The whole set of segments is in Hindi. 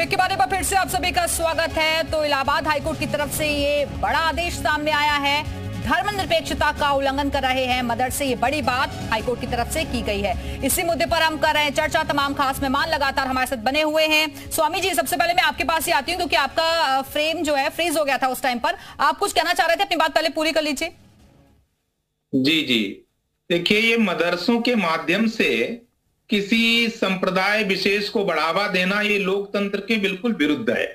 ब्रेक के बाद एक बार फिर से आप सभी का स्वागत है। तो इलाहाबाद हाईकोर्ट की तरफ से ये बड़ा आदेश सामने आया है। धर्मनिरपेक्षता का उल्लंघन कर रहे हैं मदरसे, ये बड़ी बात हाईकोर्ट की तरफ से की गई है। इसी मुद्दे पर हम कर रहे हैं चर्चा। तमाम खास मेहमान लगातार हमारे साथ बने हुए हैं। स्वामी जी, सबसे पहले मैं आपके पास ही आती हूँ क्योंकि आपका फ्रेम जो है फ्रीज हो गया था उस टाइम पर। आप कुछ कहना चाह रहे थे, अपनी बात पहले पूरी कर लीजिए। जी, देखिए, ये मदरसों के माध्यम से किसी संप्रदाय विशेष को बढ़ावा देना ये लोकतंत्र के बिल्कुल विरुद्ध है।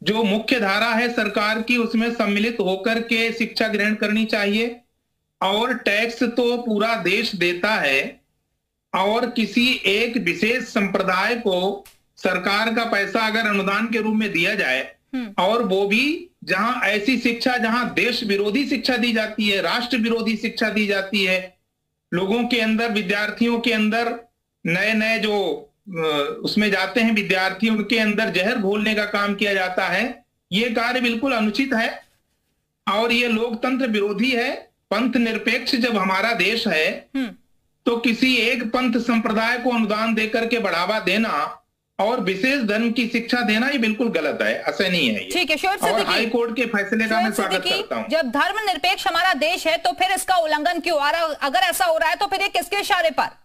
जो मुख्य धारा है सरकार की, उसमें सम्मिलित होकर के शिक्षा ग्रहण करनी चाहिए। और टैक्स तो पूरा देश देता है, और किसी एक विशेष संप्रदाय को सरकार का पैसा अगर अनुदान के रूप में दिया जाए, और वो भी जहां ऐसी शिक्षा जहां देश विरोधी शिक्षा दी जाती है, राष्ट्र विरोधी शिक्षा दी जाती है, लोगों के अंदर, विद्यार्थियों के अंदर नए नए जो उसमें जाते हैं विद्यार्थी, उनके अंदर जहर घोलने का काम किया जाता है। ये कार्य बिल्कुल अनुचित है और ये लोकतंत्र विरोधी है। पंथ निरपेक्ष जब हमारा देश है तो किसी एक पंथ संप्रदाय को अनुदान देकर के बढ़ावा देना और विशेष धर्म की शिक्षा देना ये बिल्कुल गलत है, ऐसा नहीं है। ठीक है, और हाई कोर्ट के फैसले का मैं स्वागत करता हूं। जब धर्म निरपेक्ष हमारा देश है तो फिर इसका उल्लंघन क्यों? और अगर ऐसा हो रहा है तो फिर ये किसके इशारे पर?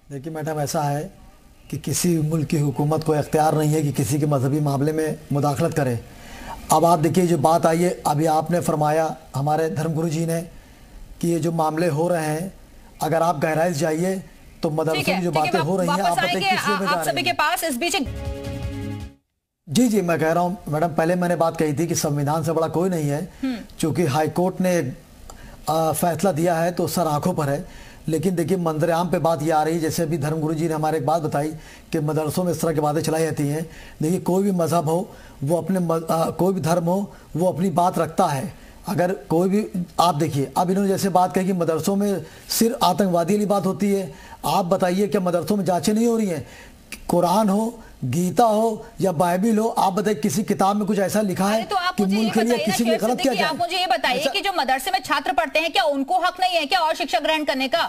देखिए मैडम, ऐसा है कि किसी मुल्क की हुकूमत को इख्तियार नहीं है कि किसी के मजहबी मामले में मुदाखलत करे। अब आप देखिए, जो बात आई है, अभी आपने फरमाया हमारे धर्मगुरु जी ने कि ये जो मामले हो रहे हैं, अगर आप गहराई से जाइए तो मदरसों की जो बातें हो रही हैं, आप बताइए किस लिए आप सभी के पास इस बीच। जी, मैं कह रहा हूं मैडम, पहले मैंने बात कही थी कि संविधान से बड़ा कोई नहीं है। चूंकि हाईकोर्ट ने फैसला दिया है तो सर आंखों पर है। लेकिन देखिए, मंजर आम पे बात ये आ रही, जैसे अभी धर्मगुरु जी ने हमारे एक बात बताई कि मदरसों में इस तरह की बातें चलाई जाती हैं। देखिए, कोई भी मजहब हो, वो अपने कोई भी धर्म हो, वो अपनी बात रखता है। अगर कोई भी, आप देखिए, अब इन्होंने जैसे बात कही कि मदरसों में सिर्फ आतंकवादी वाली बात होती है। आप बताइए क्या मदरसों में जांचें नहीं हो रही हैं? कुरान हो, गीता हो या बाइबिल हो, आप बताइए किसी किताब में कुछ ऐसा लिखा है कि मुल्क के लिए किसी के लिए गलत किया जाए? आप मुझे ये बताइए कि जो मदरसे में छात्र पढ़ते हैं, क्या उनको हक नहीं है क्या और शिक्षा ग्रहण करने का?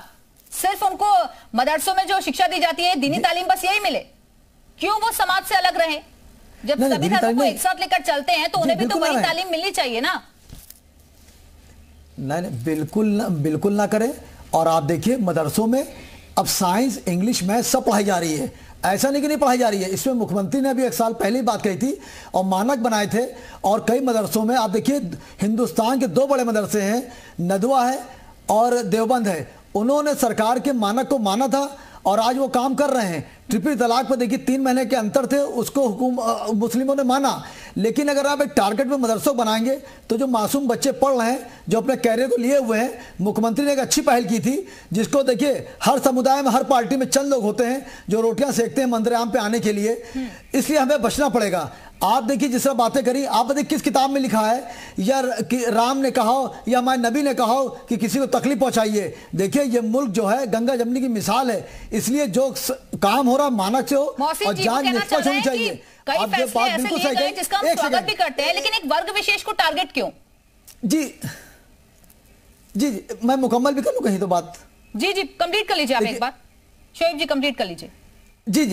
सिर्फ उनको मदरसों में जो शिक्षा दी जाती है, दीनी तालीम, बस यही मिले? क्यों वो समाज से अलग रहे? जब सभी धर्मों को एक साथ लेकर चलते हैं तो उन्हें भी तो वही तालीम मिलनी चाहिए ना। नहीं, बिल्कुल ना करें। और आप देखिए, मदरसों में अब साइंस, इंग्लिश, मैथ सब पढ़ाई जा रही है। ऐसा नहीं कि नहीं पढ़ाई जा रही है। इसमें मुख्यमंत्री ने अभी एक साल पहले ही बात कही थी और मानक बनाए थे। और कई मदरसों में आप देखिए, हिंदुस्तान के 2 बड़े मदरसे हैं, नदवा है और देवबंद है। उन्होंने सरकार के मानक को माना था और आज वो काम कर रहे हैं। ट्रिपल तलाक पर देखिए 3 महीने के अंतर थे, उसको मुस्लिमों ने माना। लेकिन अगर आप एक टारगेट में मदरसों बनाएंगे तो जो मासूम बच्चे पढ़ रहे हैं, जो अपने कैरियर को लिए हुए हैं, मुख्यमंत्री ने एक अच्छी पहल की थी, जिसको देखिए हर समुदाय में, हर पार्टी में चंद लोग होते हैं जो रोटियां सेकते हैं मंदिर आम पे आने के लिए। इसलिए हमें बचना पड़ेगा। आप देखिए, जिस तरह बातें करी, आप देखिए किस किताब में लिखा है, या कि राम ने कहा हो या हमारे नबी ने कहा हो कि किसी को तकलीफ पहुंचाइए। देखिए, ये मुल्क जो है गंगा जमनी की मिसाल है। इसलिए जो काम हो रहा मानक से हो और जांच निष्पक्ष होनी चाहिए। कई फैसले ऐसे लिए गए जिसका हम स्वागत भी करते हैं, लेकिन एक वर्ग विशेष को टारगेट क्यों? जी, मैं मुकम्मल भी कर लूं कहीं तो बात। जी, कंप्लीट कर लीजिए आप एक बार। शोएब जी, कंप्लीट कर लीजिए। जी,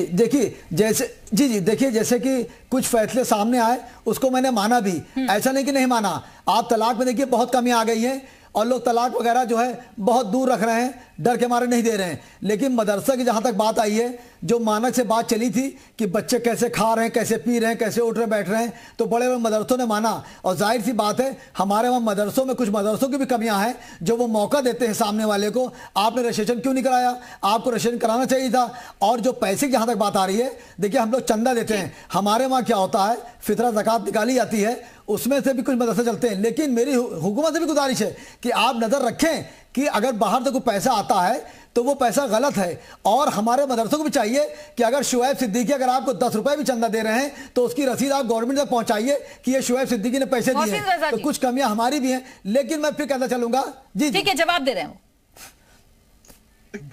देखिए जैसे कि कुछ फैसले सामने आए, उसको मैंने माना भी, ऐसा नहीं कि नहीं माना। आप तलाक में देखिए बहुत कमी आ गई है और लोग तलाक वगैरह जो है बहुत दूर रख रहे हैं, डर के मारे नहीं दे रहे हैं। लेकिन मदरसा की जहां तक बात आई है, जो मानक से बात चली थी कि बच्चे कैसे खा रहे हैं, कैसे पी रहे हैं, कैसे उठ रहे बैठ रहे हैं, तो बड़े बड़े मदरसों ने माना। और जाहिर सी बात है, हमारे वहाँ मदरसों में कुछ मदरसों की भी कमियां हैं, जो वो मौका देते हैं सामने वाले को। आपने रजिस्ट्रेशन क्यों नहीं कराया? आपको रजिस्ट्रेशन कराना चाहिए था। और जो पैसे की जहां तक बात आ रही है, देखिए हम लोग चंदा देते हैं। हमारे वहाँ क्या होता है, फितरा ज़कात निकाली जाती है, उसमें से भी कुछ मदरसे चलते हैं। लेकिन मेरी हुकूमत से भी गुजारिश है कि आप नज़र रखें कि अगर बाहर से कोई पैसा आता है तो वो पैसा गलत है। और हमारे मदरसों को भी चाहिए कि अगर शुएब सिद्दीकी अगर आपको 10 रुपए भी चंदा दे रहे हैं तो उसकी रसीद आप गवर्नमेंट तक पहुंचाइए कि ये शुएब सिद्दीकी ने पैसे दिए हैं। तो कुछ कमियां हमारी भी हैं, लेकिन मैं फिर कहता चलूंगा। जी, ठीक है, जवाब दे रहे हो।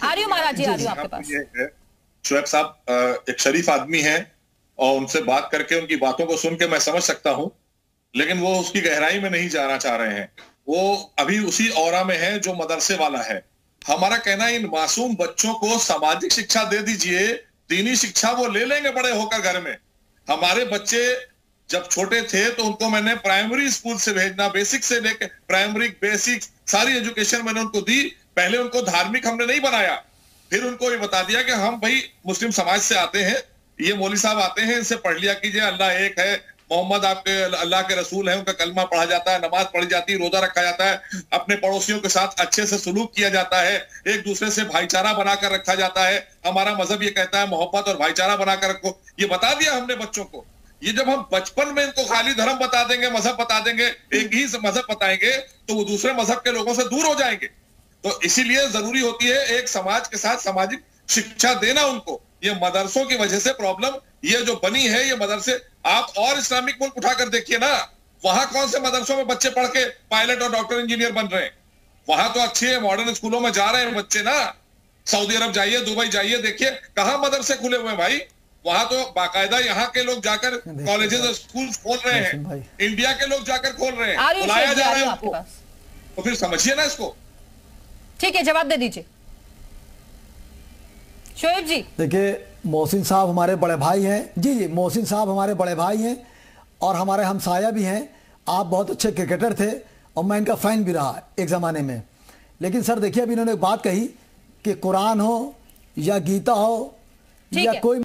आ रही हूं महाराज जी, आ रही हूं आपके पास। शुएब साहब एक शरीफ आदमी है और उनसे बात करके, उनकी बातों को सुन के मैं समझ सकता हूं, लेकिन वो उसकी गहराई में नहीं जाना चाह रहे हैं। वो अभी उसी औरा में है जो मदरसे वाला है। हमारा कहना है, इन मासूम बच्चों को सामाजिक शिक्षा दे दीजिए दीनी शिक्षा वो ले लेंगे बड़े होकर घर में। हमारे बच्चे जब छोटे थे तो उनको मैंने प्राइमरी स्कूल से भेजना, बेसिक से लेकर प्राइमरी बेसिक सारी एजुकेशन मैंने उनको दी। पहले उनको धार्मिक हमने नहीं बनाया, फिर उनको ये बता दिया कि हम भाई मुस्लिम समाज से आते हैं, ये मौलवी साहब आते हैं, इनसे पढ़ लिया कीजिए, अल्लाह एक है, मोहम्मद आपके अल्लाह के रसूल है, उनका कलमा पढ़ा जाता है, नमाज पढ़ी जाती है, रोजा रखा जाता है, अपने पड़ोसियों के साथ अच्छे से सुलूक किया जाता है, एक दूसरे से भाईचारा बनाकर रखा जाता है, हमारा मजहब ये कहता है मोहब्बत और भाईचारा बनाकर रखो। ये बता दिया हमने बच्चों को। ये जब हम बचपन में इनको खाली धर्म बता देंगे, मजहब बता देंगे, एक ही मजहब बताएंगे, तो वो दूसरे मजहब के लोगों से दूर हो जाएंगे। तो इसीलिए जरूरी होती है एक समाज के साथ सामाजिक शिक्षा देना उनको। ये मदरसों की वजह से प्रॉब्लम ये जो बनी है, ये मदरसे आप और इस्लामिक मुल्क उठाकर देखिए ना, वहां कौन से मदरसों में बच्चे पढ़ के पायलट और डॉक्टर इंजीनियर बन रहे हैं? वहां तो अच्छे मॉडर्न स्कूलों में जा रहे हैं बच्चे ना। सऊदी अरब जाइए, दुबई जाइए, देखिए कहां मदरसे खुले हुए हैं भाई। वहां तो बाकायदा यहाँ के लोग जाकर कॉलेजेस और स्कूल खोल रहे हैं, इंडिया के लोग जाकर खोल रहे हैं, बुलाया जा रहा है उनको। तो फिर समझिए ना इसको। ठीक है, जवाब दे दीजिए शोएब जी। देखिए, मोहसिन साहब हमारे बड़े भाई हैं। जी जी, मोहसिन साहब हमारे बड़े भाई हैं और हमारे हमसाया भी हैं। आप बहुत अच्छे क्रिकेटर थे और मैं इनका फ़ैन भी रहा एक ज़माने में। लेकिन सर देखिए, अभी इन्होंने एक बात कही कि कुरान हो या गीता हो या कोई